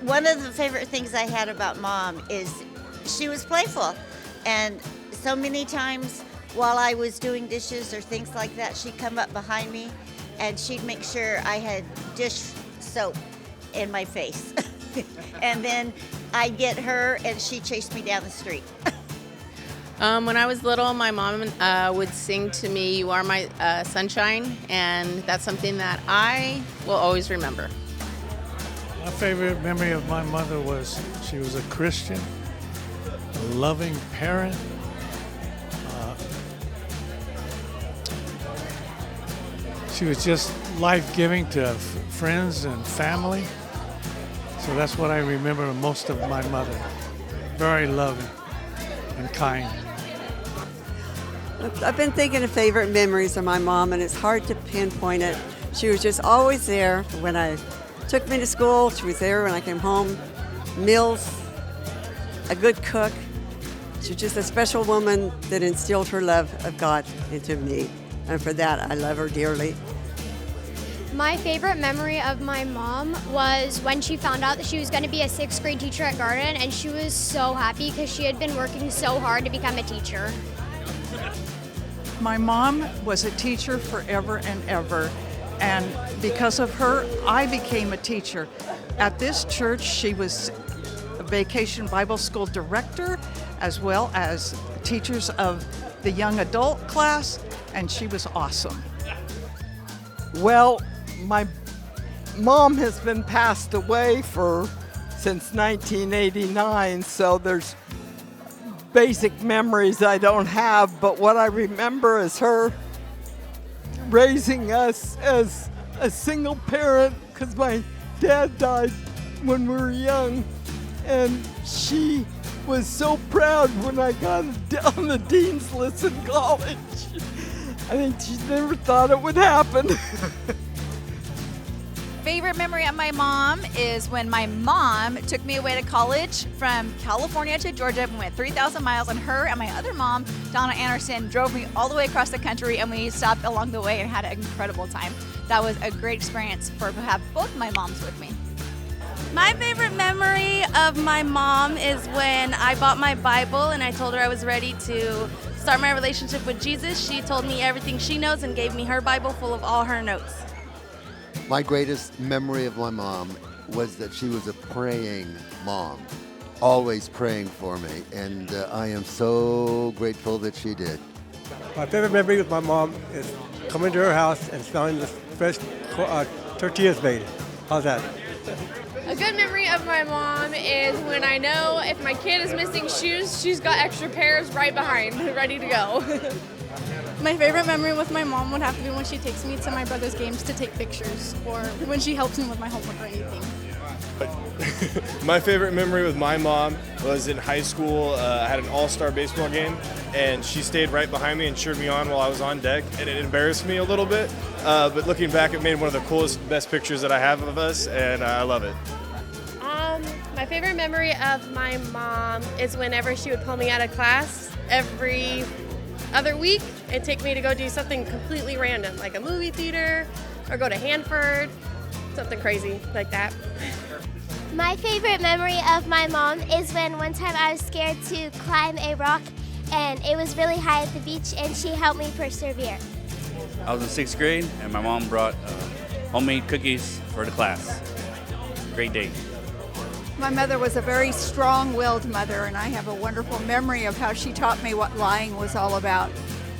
One of the favorite things I had about Mom is she was playful. And so many times while I was doing dishes or things like that, she'd come up behind me and she'd make sure I had dish soap in my face. And then I'd get her and she'd chase me down the street. When I was little, my mom would sing to me, "You Are My Sunshine," and that's something that I will always remember. My favorite memory of my mother was she was a Christian, a loving parent. She was just life-giving to friends and family. So that's what I remember most of my mother. Very loving and kind. I've been thinking of favorite memories of my mom, and it's hard to pinpoint it. She was just always there when I took me to school. She was there when I came home. Meals, a good cook. She was just a special woman that instilled her love of God into me. And for that, I love her dearly. My favorite memory of my mom was when she found out that she was going to be a 6th grade teacher at Garden, and she was so happy because she had been working so hard to become a teacher. My mom was a teacher forever and ever, and because of her, I became a teacher. At this church, she was a Vacation Bible School director, as well as teachers of the young adult class, and she was awesome. Well, my mom has been passed away since 1989, so there's basic memories I don't have, but what I remember is her raising us as a single parent because my dad died when we were young, and she was so proud when I got on the dean's list in college. I think she never thought it would happen. Favorite memory of my mom is when my mom took me away to college from California to Georgia. We went 3,000 miles, and her and my other mom, Donna Anderson, drove me all the way across the country, and we stopped along the way and had an incredible time. That was a great experience to have both my moms with me. My favorite memory of my mom is when I bought my Bible and I told her I was ready to start my relationship with Jesus. She told me everything she knows and gave me her Bible full of all her notes. My greatest memory of my mom was that she was a praying mom, always praying for me, and I am so grateful that she did. My favorite memory with my mom is coming to her house and smelling the fresh tortillas made. How's that? A good memory of my mom is when I know if my kid is missing shoes, she's got extra pairs right behind, ready to go. My favorite memory with my mom would have to be when she takes me to my brother's games to take pictures, or when she helps me with my homework or anything. My favorite memory with my mom was in high school. I had an all-star baseball game, and she stayed right behind me and cheered me on while I was on deck, and it embarrassed me a little bit. But looking back, it made one of the coolest, best pictures that I have of us, and I love it. My favorite memory of my mom is whenever she would pull me out of class every other week and take me to go do something completely random, like a movie theater or go to Hanford, something crazy like that. My favorite memory of my mom is when one time I was scared to climb a rock and it was really high at the beach and she helped me persevere. I was in 6th grade and my mom brought homemade cookies for the class. Great day. My mother was a very strong-willed mother, and I have a wonderful memory of how she taught me what lying was all about.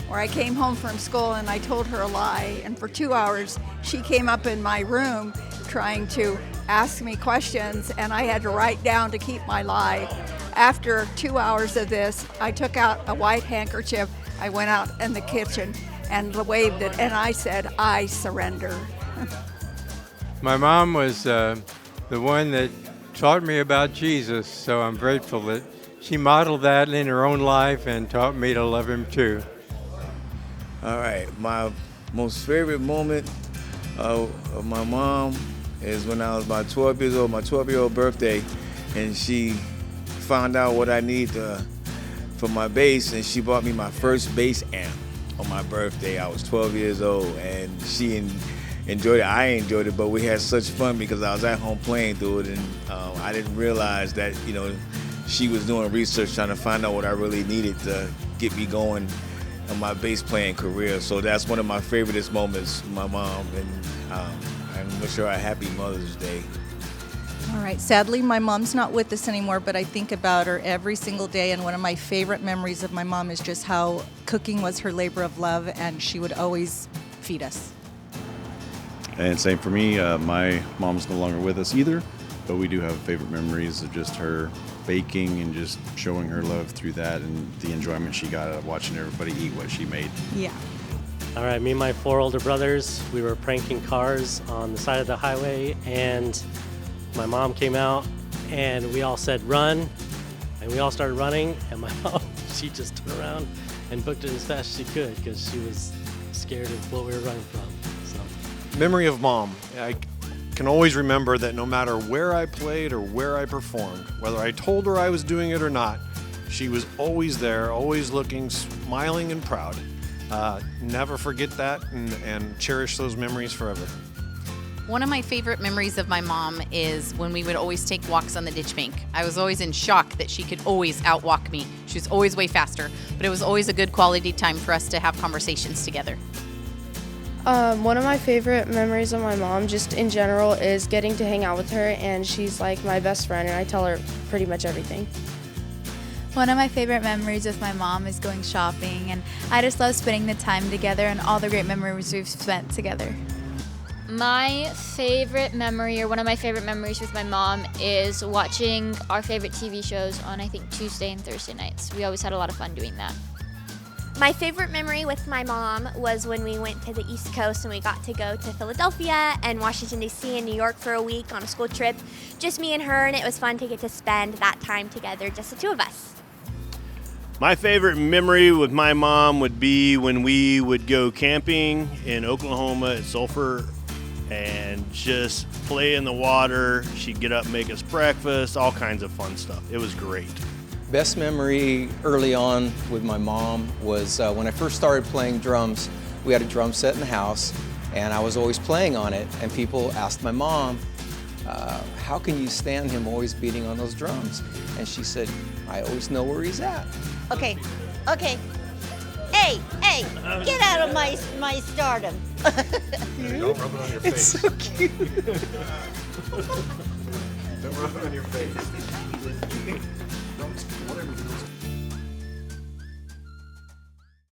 Where I came home from school and I told her a lie, and for 2 hours she came up in my room trying to ask me questions, and I had to write down to keep my lie. After 2 hours of this, I took out a white handkerchief, I went out in the kitchen and waved it, and I said, "I surrender." My mom was the one that taught me about Jesus, so I'm grateful that she modeled that in her own life and taught me to love him too. All right, my most favorite moment of my mom is when I was about 12 years old, my 12-year-old birthday, and she found out what I need for my bass, and she bought me my first bass amp on my birthday. I was 12 years old, and she enjoyed it. I enjoyed it, but we had such fun because I was at home playing through it, and I didn't realize that, she was doing research trying to find out what I really needed to get me going in my bass playing career. So that's one of my favoriteest moments with my mom, and I wish her a happy Mother's Day. All right. Sadly, my mom's not with us anymore, but I think about her every single day. And one of my favorite memories of my mom is just how cooking was her labor of love, and she would always feed us. And same for me. My mom's no longer with us either, but we do have favorite memories of just her baking and just showing her love through that and the enjoyment she got out of watching everybody eat what she made. Yeah. All right, me and my 4 older brothers, we were pranking cars on the side of the highway, and my mom came out and we all said run, and we all started running, and my mom, she just turned around and booked it as fast as she could because she was scared of what we were running from. So. Memory of mom. I can always remember that no matter where I played or where I performed, whether I told her I was doing it or not, she was always there, always looking, smiling and proud. Never forget that and cherish those memories forever. One of my favorite memories of my mom is when we would always take walks on the ditch bank. I was always in shock that she could always outwalk me. She was always way faster, but it was always a good quality time for us to have conversations together. One of my favorite memories of my mom, just in general, is getting to hang out with her, and she's like my best friend, and I tell her pretty much everything. One of my favorite memories with my mom is going shopping, and I just love spending the time together and all the great memories we've spent together. My favorite memory, or one of my favorite memories with my mom, is watching our favorite TV shows on, I think, Tuesday and Thursday nights. We always had a lot of fun doing that. My favorite memory with my mom was when we went to the East Coast and we got to go to Philadelphia and Washington, D.C. and New York for a week on a school trip. Just me and her, and it was fun to get to spend that time together, just the two of us. My favorite memory with my mom would be when we would go camping in Oklahoma at Sulphur and just play in the water. She'd get up and make us breakfast, all kinds of fun stuff. It was great. Best memory early on with my mom was when I first started playing drums. We had a drum set in the house, and I was always playing on it, and people asked my mom, how can you stand him always beating on those drums? And she said, I always know where he's at. Okay. Hey, get out of my stardom. Don't rub it on your face. It's so cute. Don't rub it on your face.